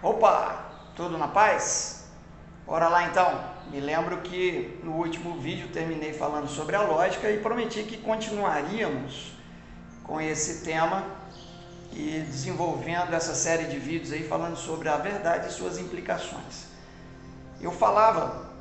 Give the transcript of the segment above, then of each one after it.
Opa, tudo na paz? Bora lá então. Me lembro que no último vídeo terminei falando sobre a lógica e prometi que continuaríamos com esse tema e desenvolvendo essa série de vídeos aí falando sobre a verdade e suas implicações. Eu falava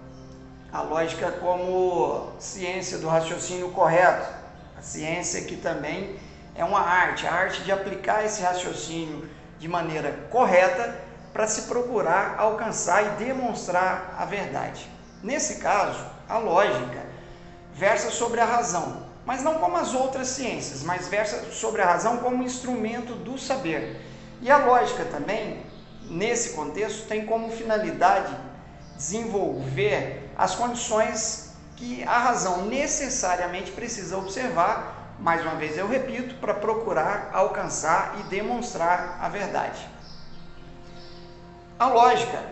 a lógica como ciência do raciocínio correto, a ciência que também é uma arte, a arte de aplicar esse raciocínio de maneira correta para se procurar alcançar e demonstrar a verdade. Nesse caso, a lógica versa sobre a razão, mas não como as outras ciências, mas versa sobre a razão como instrumento do saber. E a lógica também, nesse contexto, tem como finalidade desenvolver as condições que a razão necessariamente precisa observar, mais uma vez eu repito, para procurar alcançar e demonstrar a verdade. A lógica,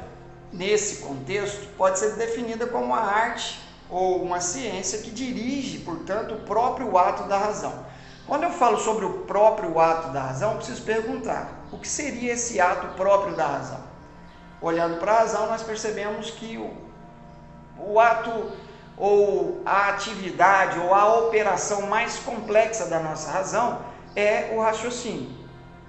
nesse contexto, pode ser definida como uma arte ou uma ciência que dirige, portanto, o próprio ato da razão. Quando eu falo sobre o próprio ato da razão, eu preciso perguntar, o que seria esse ato próprio da razão? Olhando para a razão, nós percebemos que o ato ou a atividade ou a operação mais complexa da nossa razão é o raciocínio.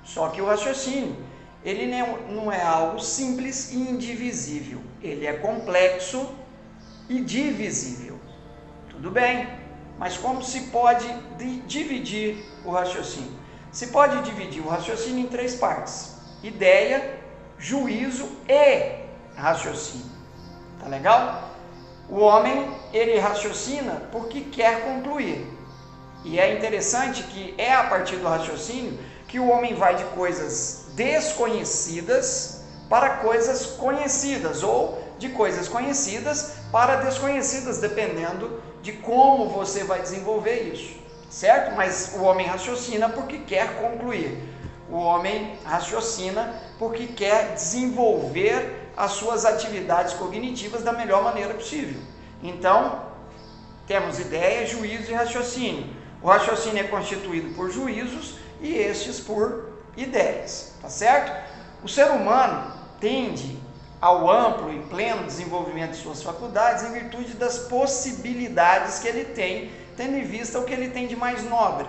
Só que o raciocínio, ele não é algo simples e indivisível, ele é complexo e divisível. Tudo bem, mas como se pode dividir o raciocínio? Se pode dividir o raciocínio em três partes: ideia, juízo e raciocínio. Tá legal? O homem, ele raciocina porque quer concluir. E é interessante que é a partir do raciocínio que o homem vai de coisas desconhecidas para coisas conhecidas, ou de coisas conhecidas para desconhecidas, dependendo de como você vai desenvolver isso, certo? Mas o homem raciocina porque quer concluir. O homem raciocina porque quer desenvolver as suas atividades cognitivas da melhor maneira possível. Então, temos ideia, juízo e raciocínio. O raciocínio é constituído por juízos e estes por ideias, tá certo? O ser humano tende ao amplo e pleno desenvolvimento de suas faculdades em virtude das possibilidades que ele tem, tendo em vista o que ele tem de mais nobre,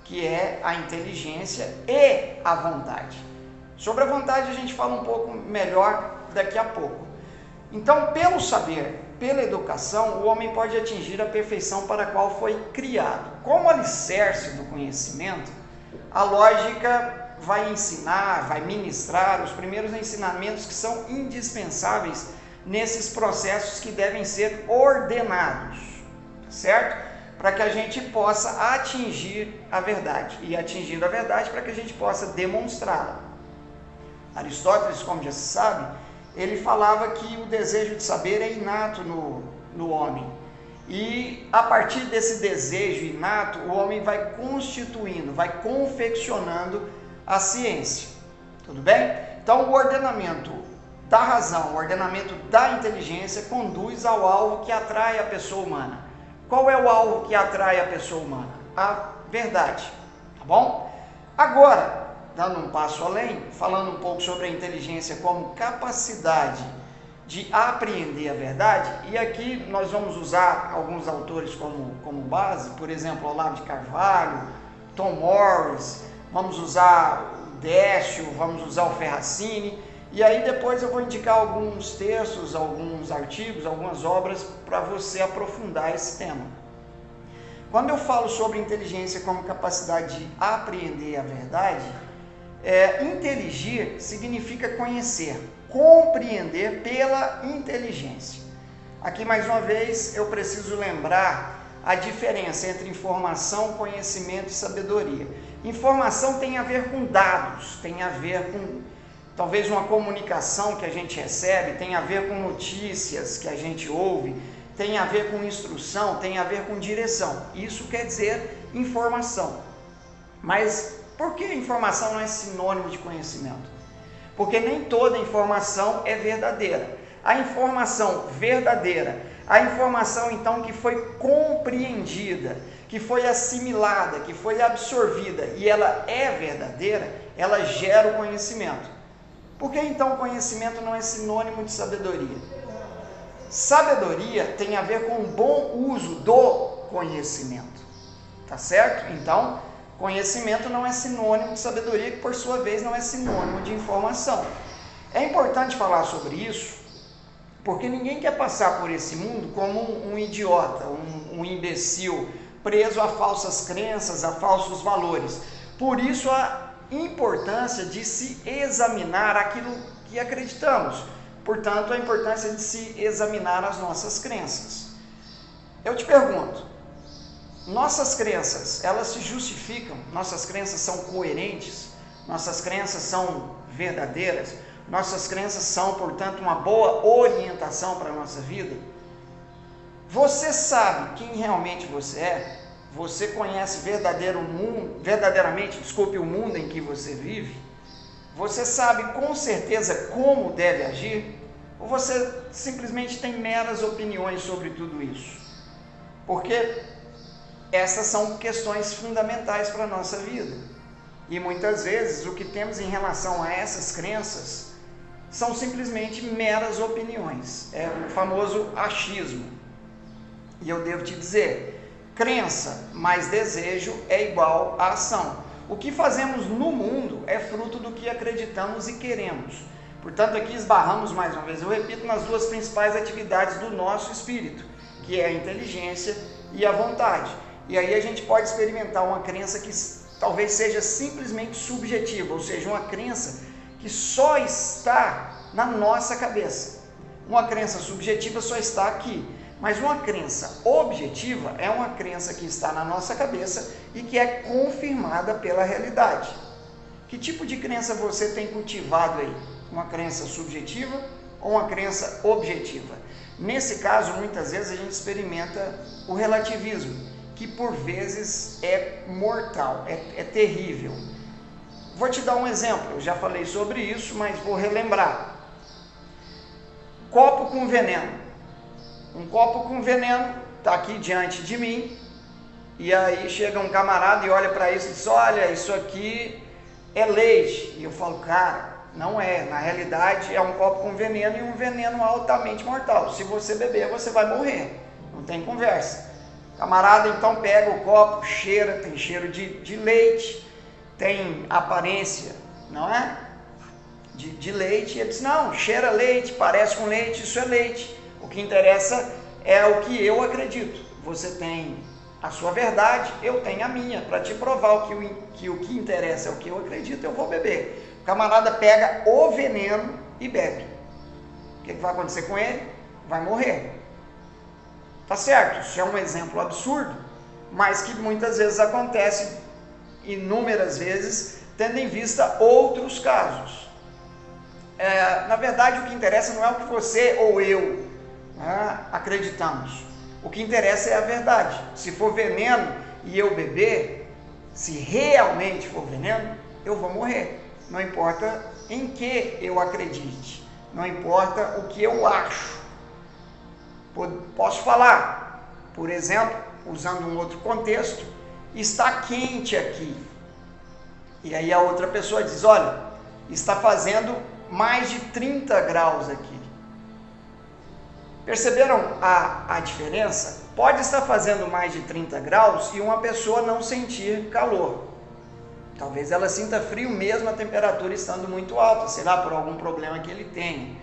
que é a inteligência e a vontade. Sobre a vontade a gente fala um pouco melhor daqui a pouco. Então, pelo saber, pela educação, o homem pode atingir a perfeição para a qual foi criado. Como alicerce do conhecimento, a lógica vai ensinar, vai ministrar os primeiros ensinamentos que são indispensáveis nesses processos que devem ser ordenados, certo? Para que a gente possa atingir a verdade, e atingindo a verdade para que a gente possa demonstrá-la. Aristóteles, como já se sabe, ele falava que o desejo de saber é inato no homem. E a partir desse desejo inato, o homem vai constituindo, vai confeccionando a ciência. Tudo bem? Então, o ordenamento da razão, o ordenamento da inteligência conduz ao alvo que atrai a pessoa humana. Qual é o alvo que atrai a pessoa humana? A verdade. Tá bom? Agora, dando um passo além, falando um pouco sobre a inteligência como capacidade de apreender a verdade, e aqui nós vamos usar alguns autores como base, por exemplo, Olavo de Carvalho, Tom Morris, vamos usar o Décio, vamos usar o Ferracini, e aí depois eu vou indicar alguns textos, alguns artigos, algumas obras para você aprofundar esse tema. Quando eu falo sobre inteligência como capacidade de apreender a verdade, inteligir significa conhecer, compreender pela inteligência. Aqui mais uma vez eu preciso lembrar a diferença entre informação, conhecimento e sabedoria. Informação tem a ver com dados, tem a ver com talvez uma comunicação que a gente recebe, tem a ver com notícias que a gente ouve, tem a ver com instrução, tem a ver com direção. Isso quer dizer informação. Mas por que informação não é sinônimo de conhecimento? Porque nem toda informação é verdadeira. A informação verdadeira, a informação então que foi compreendida, que foi assimilada, que foi absorvida e ela é verdadeira, ela gera o conhecimento. Por que então o conhecimento não é sinônimo de sabedoria? Sabedoria tem a ver com o bom uso do conhecimento, tá certo? Então, conhecimento não é sinônimo de sabedoria, que por sua vez não é sinônimo de informação. É importante falar sobre isso, porque ninguém quer passar por esse mundo como um idiota, um imbecil, preso a falsas crenças, a falsos valores. Por isso a importância de se examinar aquilo que acreditamos. Portanto, a importância de se examinar as nossas crenças. Eu te pergunto, nossas crenças, elas se justificam? Nossas crenças são coerentes? Nossas crenças são verdadeiras? Nossas crenças são, portanto, uma boa orientação para a nossa vida? Você sabe quem realmente você é? Você conhece verdadeiramente o mundo em que você vive? Você sabe com certeza como deve agir? Ou você simplesmente tem meras opiniões sobre tudo isso? Porque essas são questões fundamentais para a nossa vida. E muitas vezes o que temos em relação a essas crenças são simplesmente meras opiniões. É o famoso achismo. E eu devo te dizer, crença mais desejo é igual a ação. O que fazemos no mundo é fruto do que acreditamos e queremos. Portanto, aqui esbarramos mais uma vez, eu repito, nas duas principais atividades do nosso espírito, que é a inteligência e a vontade. E aí a gente pode experimentar uma crença que talvez seja simplesmente subjetiva, ou seja, uma crença que só está na nossa cabeça. Uma crença subjetiva só está aqui. Mas uma crença objetiva é uma crença que está na nossa cabeça e que é confirmada pela realidade. Que tipo de crença você tem cultivado aí? Uma crença subjetiva ou uma crença objetiva? Nesse caso, muitas vezes a gente experimenta o relativismo, que por vezes é mortal, é terrível. Vou te dar um exemplo, eu já falei sobre isso, mas vou relembrar. Copo com veneno. Um copo com veneno está aqui diante de mim, e aí chega um camarada e olha para isso e diz, olha, isso aqui é leite. E eu falo, cara, não é, na realidade é um copo com veneno e um veneno altamente mortal. Se você beber, você vai morrer, não tem conversa. O camarada então pega o copo, cheira, tem cheiro de leite, tem aparência, não é? De leite, e ele diz, não, cheira leite, parece com leite, isso é leite. O que interessa é o que eu acredito. Você tem a sua verdade, eu tenho a minha. Para te provar que o que interessa é o que eu acredito, eu vou beber. O camarada pega o veneno e bebe. O que vai acontecer com ele? Vai morrer. Tá certo? Isso é um exemplo absurdo, mas que muitas vezes acontece, inúmeras vezes, tendo em vista outros casos. Na verdade, o que interessa não é o que você ou eu acreditamos. O que interessa é a verdade. Se for veneno e eu beber, se realmente for veneno, eu vou morrer. Não importa em que eu acredite, não importa o que eu acho. Posso falar, por exemplo, usando um outro contexto, está quente aqui. E aí a outra pessoa diz, olha, está fazendo mais de 30 graus aqui. Perceberam a diferença? Pode estar fazendo mais de 30 graus e uma pessoa não sentir calor. Talvez ela sinta frio mesmo a temperatura estando muito alta, será por algum problema que ele tenha.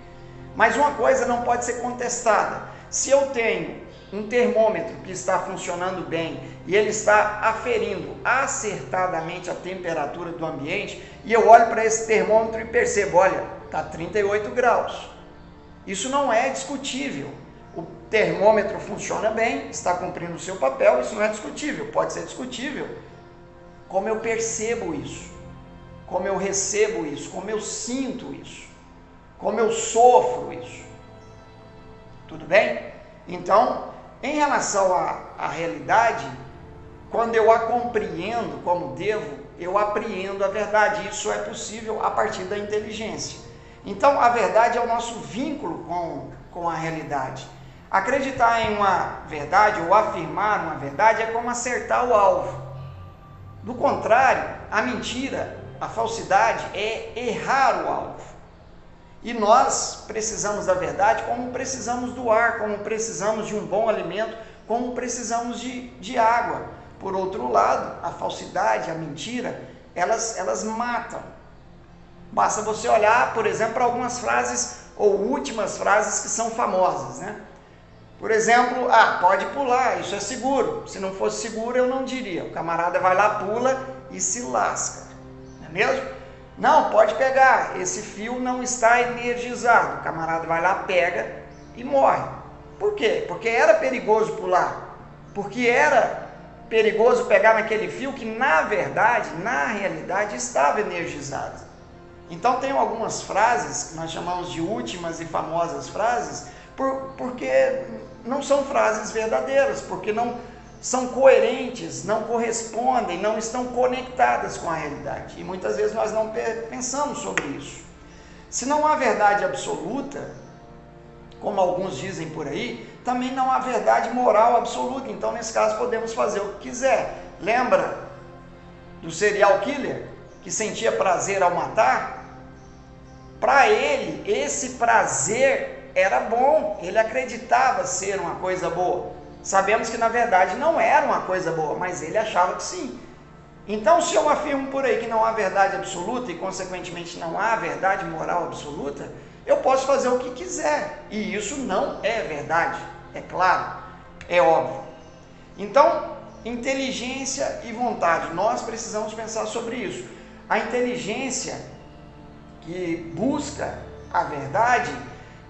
Mas uma coisa não pode ser contestada. Se eu tenho um termômetro que está funcionando bem e ele está aferindo acertadamente a temperatura do ambiente, e eu olho para esse termômetro e percebo, olha, está 38 graus. Isso não é discutível. O termômetro funciona bem, está cumprindo o seu papel, isso não é discutível. Pode ser discutível como eu percebo isso, como eu recebo isso, como eu sinto isso, como eu sofro isso. Tudo bem? Então, em relação à realidade, quando eu a compreendo como devo, eu apreendo a verdade. Isso é possível a partir da inteligência. Então, a verdade é o nosso vínculo com a realidade. Acreditar em uma verdade ou afirmar uma verdade é como acertar o alvo. Do contrário, a mentira, a falsidade é errar o alvo. E nós precisamos da verdade como precisamos do ar, como precisamos de um bom alimento, como precisamos de água. Por outro lado, a falsidade, a mentira, elas matam. Basta você olhar, por exemplo, para algumas frases ou últimas frases que são famosas, né? Por exemplo, pode pular, isso é seguro. Se não fosse seguro, eu não diria. O camarada vai lá, pula e se lasca. Não é mesmo? Não, pode pegar. Esse fio não está energizado. O camarada vai lá, pega e morre. Por quê? Porque era perigoso pular. Porque era perigoso pegar naquele fio que, na verdade, na realidade, estava energizado. Então, tem algumas frases que nós chamamos de últimas e famosas frases, porque não são frases verdadeiras, porque não são coerentes, não correspondem, não estão conectadas com a realidade. E muitas vezes nós não pensamos sobre isso. Se não há verdade absoluta, como alguns dizem por aí, também não há verdade moral absoluta. Então, nesse caso, podemos fazer o que quiser. Lembra do serial killer que sentia prazer ao matar? Para ele, esse prazer era bom, ele acreditava ser uma coisa boa. Sabemos que na verdade não era uma coisa boa, mas ele achava que sim. Então, se eu afirmo por aí que não há verdade absoluta e consequentemente não há verdade moral absoluta, eu posso fazer o que quiser, e isso não é verdade, é claro, é óbvio. Então, inteligência e vontade, nós precisamos pensar sobre isso. A inteligência que busca a verdade,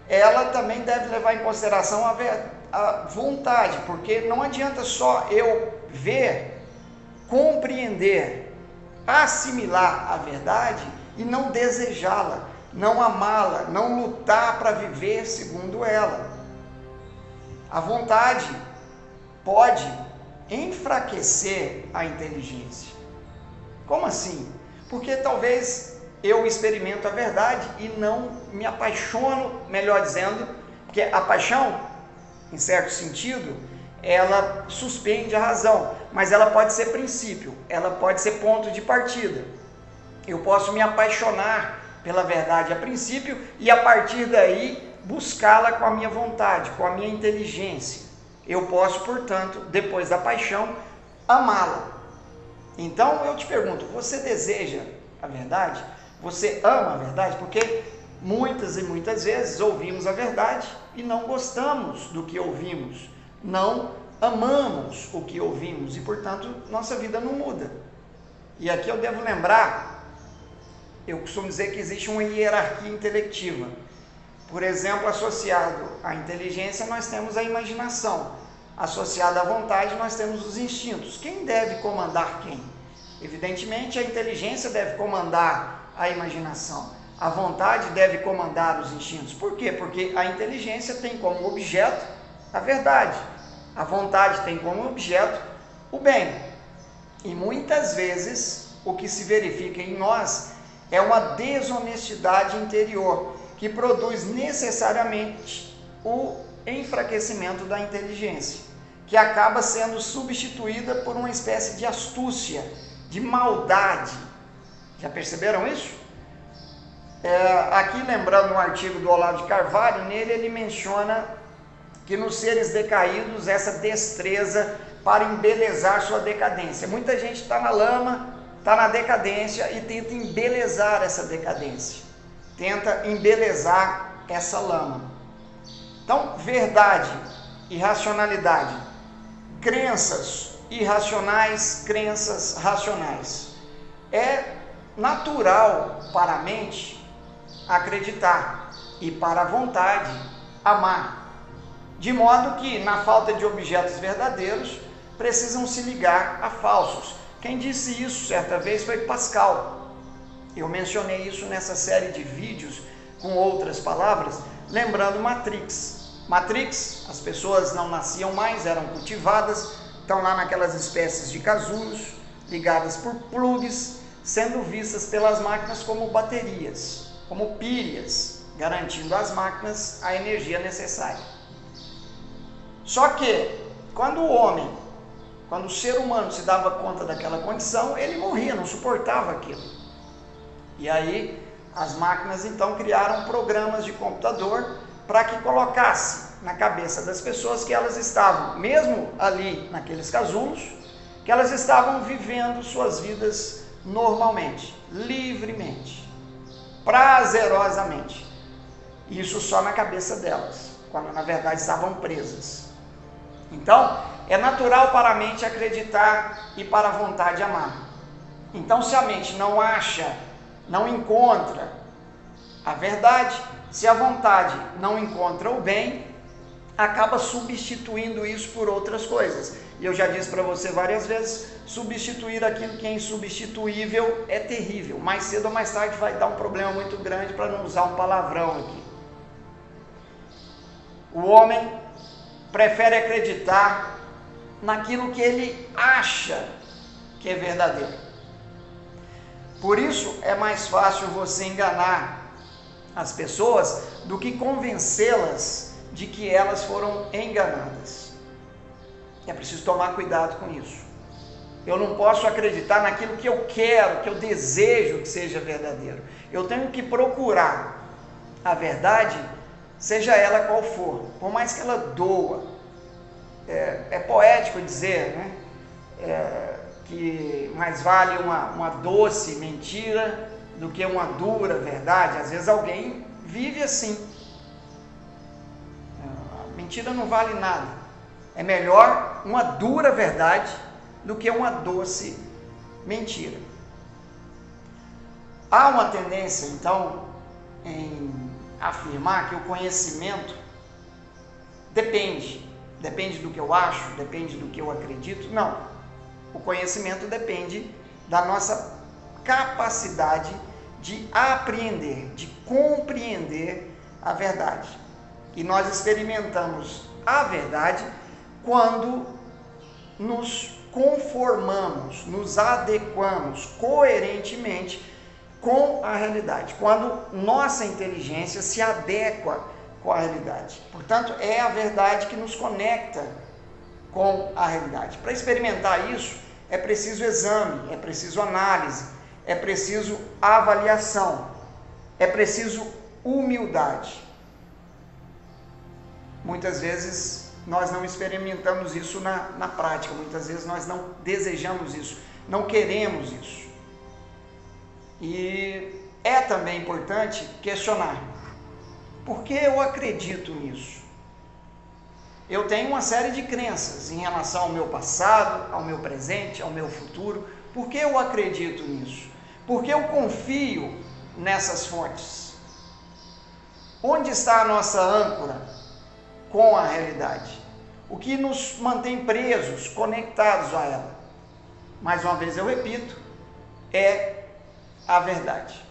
ela também deve levar em consideração a vontade, porque não adianta só eu ver, compreender, assimilar a verdade e não desejá-la, não amá-la, não lutar para viver segundo ela. A vontade pode enfraquecer a inteligência. Como assim? Porque talvez eu experimento a verdade e não me apaixono, melhor dizendo, porque a paixão, em certo sentido, ela suspende a razão, mas ela pode ser princípio, ela pode ser ponto de partida. Eu posso me apaixonar pela verdade a princípio e a partir daí buscá-la com a minha vontade, com a minha inteligência. Eu posso, portanto, depois da paixão, amá-la. Então eu te pergunto, você deseja a verdade? Você ama a verdade? Porque muitas e muitas vezes ouvimos a verdade e não gostamos do que ouvimos, não amamos o que ouvimos e, portanto, nossa vida não muda. E aqui eu devo lembrar, eu costumo dizer que existe uma hierarquia intelectiva. Por exemplo, associado à inteligência, nós temos a imaginação. Associado à vontade, nós temos os instintos. Quem deve comandar quem? Evidentemente, a inteligência deve comandar a imaginação. A vontade deve comandar os instintos. Por quê? Porque a inteligência tem como objeto a verdade. A vontade tem como objeto o bem. E muitas vezes, o que se verifica em nós é uma desonestidade interior, que produz necessariamente o enfraquecimento da inteligência, que acaba sendo substituída por uma espécie de astúcia, de maldade. Já perceberam isso? Aqui lembrando um artigo do Olavo de Carvalho, nele ele menciona que nos seres decaídos essa destreza para embelezar sua decadência. Muita gente está na lama, está na decadência e tenta embelezar essa decadência, tenta embelezar essa lama. Então, verdade e racionalidade, crenças irracionais, crenças racionais. É natural para a mente acreditar e para a vontade amar, de modo que na falta de objetos verdadeiros precisam se ligar a falsos. Quem disse isso certa vez foi Pascal. Eu mencionei isso nessa série de vídeos com outras palavras, lembrando Matrix. Matrix, as pessoas não nasciam mais, eram cultivadas, estão lá naquelas espécies de casulos, ligadas por plugs, sendo vistas pelas máquinas como baterias, como pilhas, garantindo às máquinas a energia necessária. Só que, quando o ser humano se dava conta daquela condição, ele morria, não suportava aquilo. E aí, as máquinas então criaram programas de computador para que colocasse na cabeça das pessoas que elas estavam, mesmo ali naqueles casulos, que elas estavam vivendo suas vidas normalmente, livremente, prazerosamente. Isso só na cabeça delas, quando na verdade estavam presas. Então, é natural para a mente acreditar e para a vontade amar. Então, se a mente não acha, não encontra a verdade, se a vontade não encontra o bem, acaba substituindo isso por outras coisas. E eu já disse para você várias vezes, substituir aquilo que é insubstituível é terrível. Mais cedo ou mais tarde vai dar um problema muito grande, para não usar um palavrão aqui. O homem prefere acreditar naquilo que ele acha que é verdadeiro. Por isso é mais fácil você enganar as pessoas do que convencê-las de que elas foram enganadas. É preciso tomar cuidado com isso. Eu não posso acreditar naquilo que eu quero, que eu desejo que seja verdadeiro. Eu tenho que procurar a verdade, seja ela qual for, por mais que ela doa. É poético dizer, né? Que mais vale uma doce mentira do que uma dura verdade. Às vezes alguém vive assim. A mentira não vale nada. É melhor uma dura verdade do que uma doce mentira. Há uma tendência, então, em afirmar que o conhecimento depende do que eu acho, depende do que eu acredito. Não. O conhecimento depende da nossa capacidade de apreender, de compreender a verdade. E nós experimentamos a verdade quando nos conformamos, nos adequamos coerentemente com a realidade, quando nossa inteligência se adequa com a realidade. Portanto, é a verdade que nos conecta com a realidade. Para experimentar isso, é preciso exame, é preciso análise, é preciso avaliação, é preciso humildade. Muitas vezes nós não experimentamos isso na prática, muitas vezes nós não desejamos isso, não queremos isso. E é também importante questionar: por que eu acredito nisso? Eu tenho uma série de crenças em relação ao meu passado, ao meu presente, ao meu futuro. Por que eu acredito nisso? Por que eu confio nessas fontes? Onde está a nossa âncora com a realidade? O que nos mantém presos, conectados a ela? Mais uma vez eu repito, é a verdade.